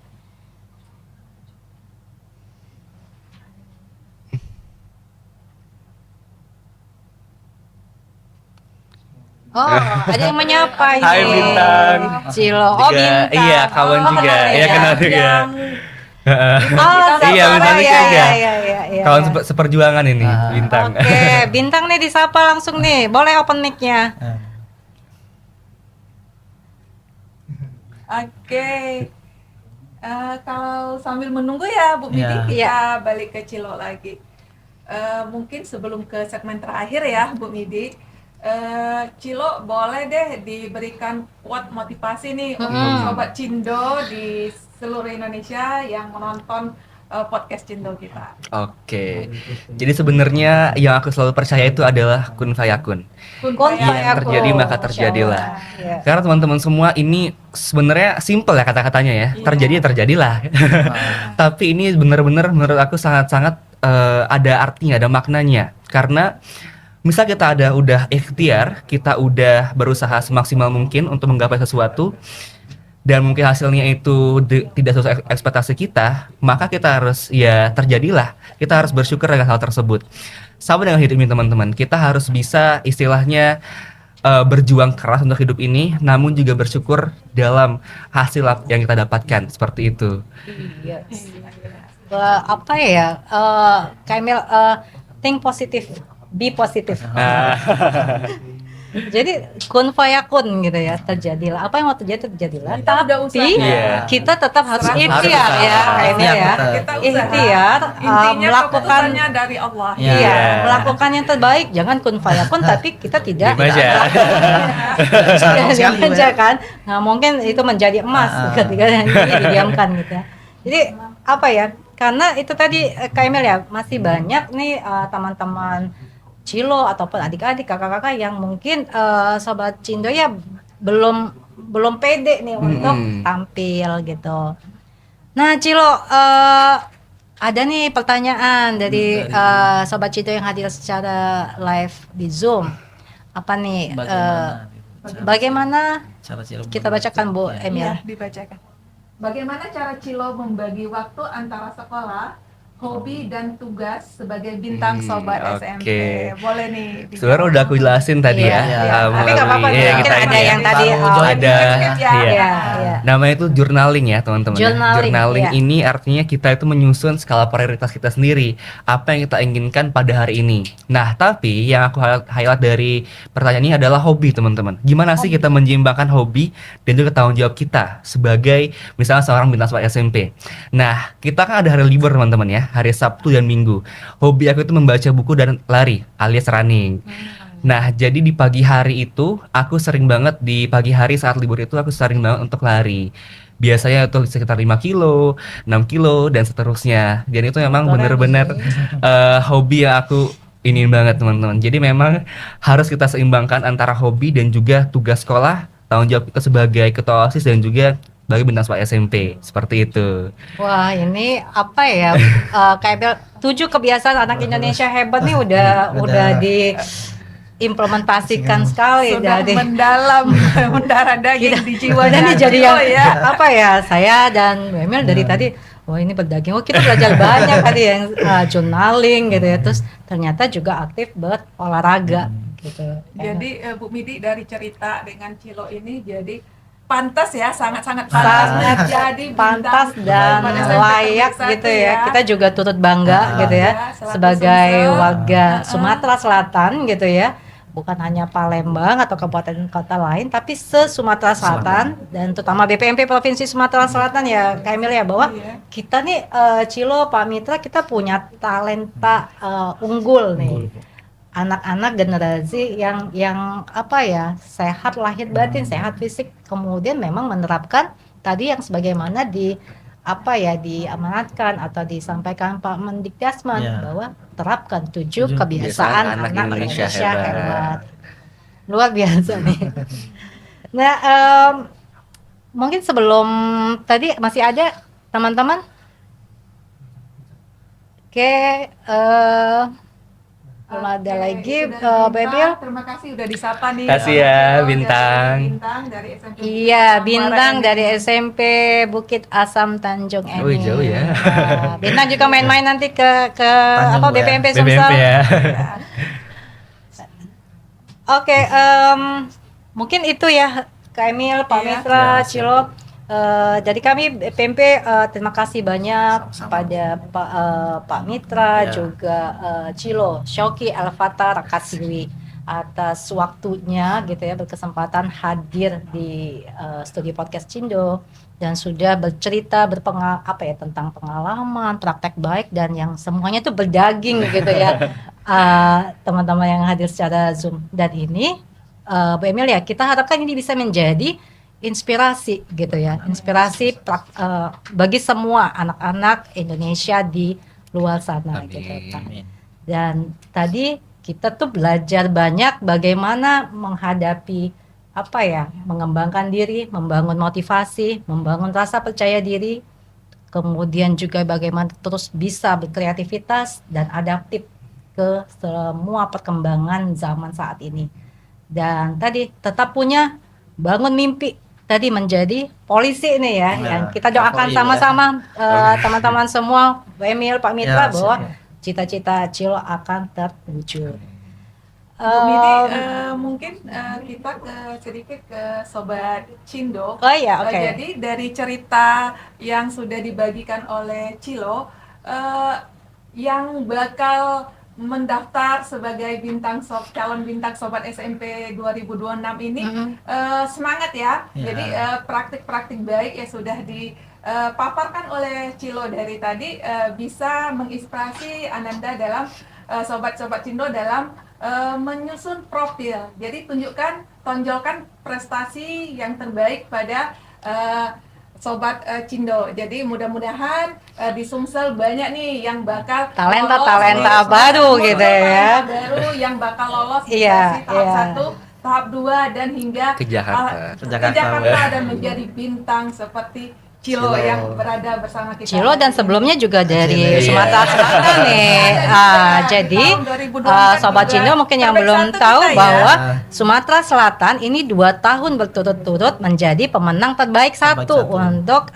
Oh, ada yang menyapa ini. Hai, Bintang. Cilo. Oh, Juga, Bintang. iya, kawan Oh, juga. kenal Iya, kenal juga. Yang Oh, Iya, saudara, Bintang iya, juga. iya. Kawan seperjuangan ini, Ah. Bintang. Oke, Bintang nih disapa langsung nih. Boleh open mic-nya. Oke. Kalau sambil menunggu ya Bu Midi, Ya. kita balik ke Cilo lagi. Mungkin sebelum ke segmen terakhir ya Bu Midi, Cilo boleh deh diberikan quote motivasi nih untuk Sobat Cindo di seluruh Indonesia yang menonton podcast Cindo kita. Oke. Jadi sebenarnya yang aku selalu percaya itu adalah kun fayakun. Kun Kun fayakun. Yang terjadi maka terjadilah. Iya. Karena teman-teman semua ini sebenarnya simple ya kata-katanya ya. Iya. Terjadi ya terjadilah. Tapi ini benar-benar menurut aku sangat-sangat ada artinya, ada maknanya. Karena misal kita udah ikhtiar, kita udah berusaha semaksimal mungkin untuk menggapai sesuatu dan mungkin hasilnya itu tidak sesuai ekspektasi kita, maka kita harus ya terjadilah. Kita harus bersyukur dengan hal tersebut. Sama dengan hidup ini teman-teman, kita harus bisa istilahnya berjuang keras untuk hidup ini, namun juga bersyukur dalam hasil yang kita dapatkan seperti itu. Iya. Apa ya? Kamil, think positif, be positif. Jadi kun fayakun gitu ya, terjadilah. Apa yang mau terjadi terjadilah. Kita udah usaha. Tapi Iya. kita tetap harus Harus ikhtiar usaha. ya, kayaknya ya. Ikhtiar, Kita usaha. Ikhtiar, Intinya melakukan keputusannya dari Allah. Iya. Iya, melakukan yang terbaik. Jangan kun fayakun tapi kita tidak Diam aja. Sama sekali, Bu, aja ya. kan. Nah, mungkin itu menjadi emas ketika ini didiamkan gitu ya. Jadi apa ya? Karena itu tadi Kak Emil ya, masih banyak nih teman-teman Cilo ataupun adik-adik, kakak-kakak yang mungkin Sobat Cindo ya belum pede nih untuk tampil gitu. Nah, Cilo ada nih pertanyaan dari Sobat Cindo yang hadir secara live di Zoom. Apa nih? Bagaimana Cara Cilo kita bacakan Bu Emil? Iya, dibacakan. Bagaimana cara Cilo membagi waktu antara sekolah, hobi dan tugas sebagai bintang Sobat oke. SMP? Boleh nih. Sebenarnya udah aku jelasin tadi Iya, ya. iya. Tapi nggak apa-apa, iya, mungkin kita ada ini ya. yang tadi Baru join. ada ya. iya. Iya. Namanya itu journaling ya teman-teman. ya. Journaling, iya. Ini artinya kita itu menyusun skala prioritas kita sendiri, apa yang kita inginkan pada hari ini. Nah, tapi yang aku highlight dari pertanyaan ini adalah hobi teman-teman. Gimana sih kita menyeimbangkan hobi dan juga tanggung jawab kita sebagai misalnya seorang bintang Sobat SMP. Nah, kita kan ada hari libur teman-teman ya, hari Sabtu dan Minggu. Hobi aku itu membaca buku dan lari alias running. Nah, jadi di pagi hari itu aku sering banget di pagi hari saat libur itu aku sering banget untuk lari. Biasanya itu sekitar 5 kilo, 6 kilo dan seterusnya. Dan itu memang benar-benar hobi yang aku ini banget teman-teman. Jadi memang harus kita seimbangkan antara hobi dan juga tugas sekolah, tanggung jawab kita sebagai ketua OSIS dan juga sebagai bintang Sobat SMP. Seperti itu. Wah, ini apa ya? Kayak 7 kebiasaan anak Indonesia hebat nih udah diimplementasikan sekali Sudah dari mendalam, mendarah daging di jiwa dan ini dan jadi Cilo yang apa ya? Saya dan Bu Emil dari tadi, wah ini berdaging. Oh, kita belajar banyak tadi yang journaling gitu ya. Terus ternyata juga aktif berolahraga gitu. Jadi Bu Midi dari cerita dengan Cilo ini jadi pantas ya, sangat-sangat pantas Sangat menjadi pantas bintang dan pada SMP layak terbesar gitu itu ya. Kita juga turut bangga gitu ya selaku sebagai Sumsel. warga Sumatera Selatan gitu ya. Bukan hanya Palembang atau kabupaten kota lain, tapi se-Sumatera Selatan dan terutama BPMP Provinsi Sumatera Selatan ya, Kak Emil ya, bahwa Iya. kita nih Cilo, Pak Mitra, kita punya talenta unggul nih. Anak-anak generasi yang apa ya, sehat lahir batin, sehat fisik, kemudian memang menerapkan tadi yang sebagaimana di apa ya, diamanatkan atau disampaikan Pak Mendikbudrismen Ya. bahwa terapkan 7 7 kebiasaan anak Indonesia hebat. Luar biasa nih. Nah, mungkin sebelum tadi masih ada teman-teman. Oke, belum ada Oke, lagi itu dari Mbak Bintang. Emil. Terima kasih udah disapa nih. Kasih ya, Dari Bintang. Bintang dari SMP Iya, Bukit Bintang Asam dari Muara SMP Bukit Asam Tanjung Oh, Enim. jauh ya. Nah, Bintang juga main-main nanti ke Tanjung apa Bu, ya. BPMP BBMP Sumsel. ya. Ya. Oke, mungkin itu ya Kak Emil, Pak Iya. Mitra, Ya, siap. Cilo. Jadi kami BPMP terima kasih banyak Sama-sama. kepada Pak Mitra, Ya. juga Cilo, Shoki Elvata Rakasiwi atas waktunya gitu ya, berkesempatan hadir di studi podcast Cindo dan sudah bercerita apa ya, tentang pengalaman, praktek baik dan yang semuanya tuh berdaging gitu ya. Teman-teman yang hadir secara Zoom dan ini Bu Emil ya, kita harapkan ini bisa menjadi inspirasi gitu ya, inspirasi bagi semua anak-anak Indonesia di luar sana Amin. gitu kan. Amin. Dan tadi kita tuh belajar banyak bagaimana menghadapi apa ya, mengembangkan diri, membangun motivasi, membangun rasa percaya diri, kemudian juga bagaimana terus bisa berkreativitas dan adaptif ke semua perkembangan zaman saat ini. Dan tadi tetap punya bangun mimpi tadi menjadi polisi nih ya, Ya, yang kita doakan Kapolri, sama-sama teman-teman semua, Bu Emil, Pak Mitra, Ya, bahwa siap. cita-cita Cilo akan terwujud. Bu Midi, mungkin kita sedikit ke Sobat Cindo. Oh iya, oke. Jadi dari cerita yang sudah dibagikan oleh Cilo, yang bakal mendaftar sebagai calon bintang Sobat SMP 2026 ini semangat ya. Ya. Jadi praktik-praktik baik yang sudah dipaparkan oleh Cilo dari tadi bisa menginspirasi Ananda dalam Sobat-Sobat Cindo dalam menyusun profil. Jadi tonjolkan prestasi yang terbaik pada Sobat Cindo. Jadi mudah-mudahan di Sumsel banyak nih yang bakal Talenta-talenta lolos, baru muncul gitu ya. talenta baru yang bakal lolos di Iya, seleksi tahap iya. 1, tahap 2 dan hingga Ke Jakarta. ke Ke Jakarta dan menjadi bintang seperti Cilo Cilo. yang berada bersama kita. Cilo dan sebelumnya juga dari Iya. Sumatera Selatan nih. Jadi Tahun 2024 Sobat juga Cindo mungkin yang terbaik belum satu tahu kita ya. bahwa Sumatera Selatan ini 2 tahun berturut-turut menjadi pemenang terbaik satu satu. untuk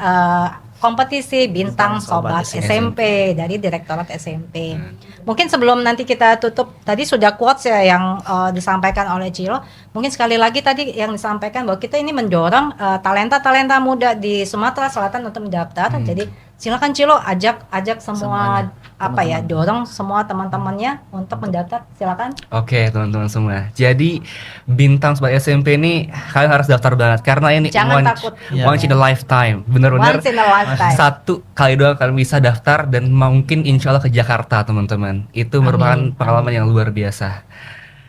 kompetisi Bintang Bintang Sobat Sobat SMP dari Direktorat SMP. Mungkin sebelum nanti kita tutup, tadi sudah quotes ya yang disampaikan oleh Cilo. Mungkin sekali lagi tadi yang disampaikan bahwa kita ini mendorong talenta-talenta muda di Sumatera Selatan untuk mendaftar. Jadi silakan Cilo ajak semua Semuanya, apa ya, teman-teman. dorong semua teman-temannya untuk mendaftar. Silakan. Oke teman-teman semua. Jadi bintang Sobat SMP ini kalian harus daftar banget karena ini Jangan takut. once in a lifetime. Bener-bener Once in a lifetime. satu kali doang kalian bisa daftar dan mungkin insya Allah ke Jakarta teman-teman. Itu merupakan Amin. pengalaman yang luar biasa.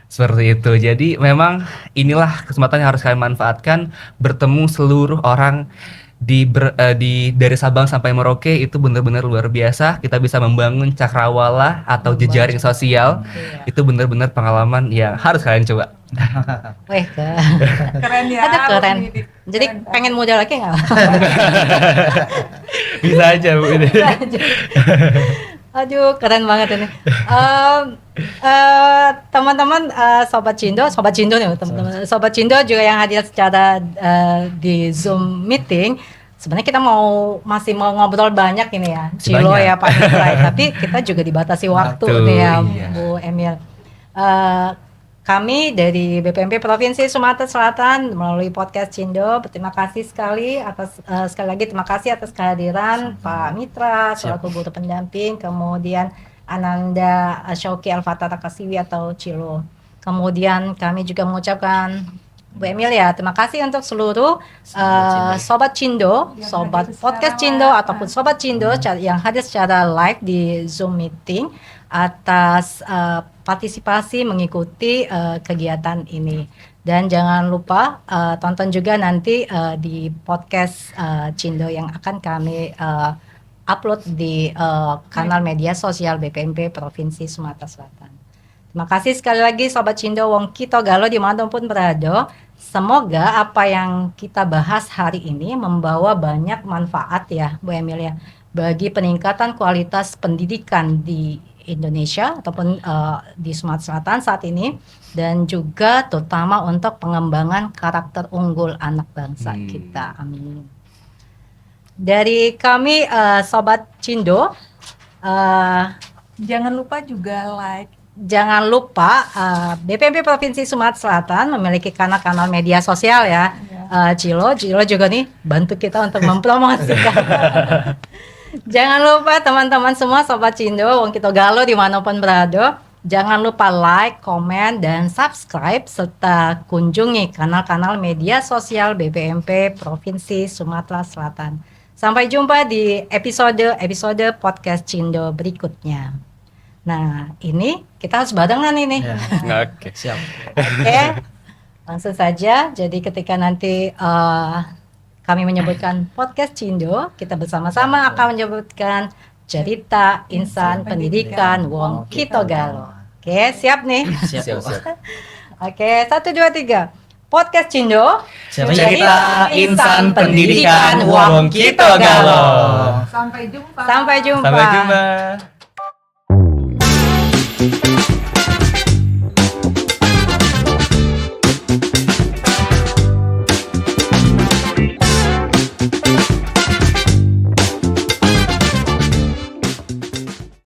Seperti itu. Jadi memang inilah kesempatan yang harus kalian manfaatkan, bertemu seluruh orang dari Sabang sampai Merauke. Itu benar-benar luar biasa. Kita bisa membangun cakrawala atau jejaring sosial. Iya. Itu benar-benar pengalaman yang harus kalian coba. Weh, Keren ya. ada keren. Bu Midi. Jadi Keren. pengen muda lagi nggak? Bisa aja Bu ini. Aduh, keren banget ini. Teman-teman, Sobat Cindo nih, teman-teman. Sobat Cindo juga yang hadir secara di Zoom meeting. Sebenarnya kita masih mau ngobrol banyak ini ya, Masih Cilo banyak. ya Pak Mitra, tapi kita juga dibatasi waktu Waktu, nih ya, iya. Bu Emil. kami dari BPMP Provinsi Sumatera Selatan melalui podcast Cindo berterima kasih sekali atas sekali lagi terima kasih atas kehadiran Pak Mitra selaku guru pendamping, kemudian Ananda Syauki Alfatara Kasiwi atau Cilo. Kemudian kami juga mengucapkan Bu Emilia, terima kasih untuk seluruh Sobat Cindo, Yang Sobat hadir Podcast secara Cindo live. ataupun Sobat Cindo yang hadir secara live di Zoom meeting atas partisipasi mengikuti kegiatan ini. Dan jangan lupa tonton juga nanti di podcast Cindo yang akan kami upload di kanal media sosial BPMP Provinsi Sumatera Selatan. Terima kasih sekali lagi Sobat Cindo Wong Kito Galo dimanapun berada. Semoga apa yang kita bahas hari ini membawa banyak manfaat ya Bu Emilia bagi peningkatan kualitas pendidikan di Indonesia ataupun di Sumatera Selatan saat ini dan juga terutama untuk pengembangan karakter unggul anak bangsa kita. Amin. Dari kami Sobat Cindo Jangan lupa juga like. jangan lupa BPMP Provinsi Sumatera Selatan memiliki kanal-kanal media sosial ya. Cilo juga nih bantu kita untuk mempromosikan. Jangan lupa teman-teman semua Sobat Cindo, Wong Kito Galo dimanapun berada, jangan lupa like, komen, dan subscribe serta kunjungi kanal-kanal media sosial BPMP Provinsi Sumatera Selatan. Sampai jumpa di episode podcast Cindo berikutnya. Nah, ini kita harus barengan ini. Ya. Oke. Siap. Oke, langsung saja. Jadi ketika nanti kami menyebutkan podcast Cindo, kita bersama-sama akan menyebutkan cerita insan pendidikan Wong Kito Galo. Oke, siap nih? Siap. Oke, 1, 2, 3. Podcast Cindo, Cerita insan pendidikan Wong Kito Galo. Sampai jumpa. Sampai jumpa. Sampai jumpa.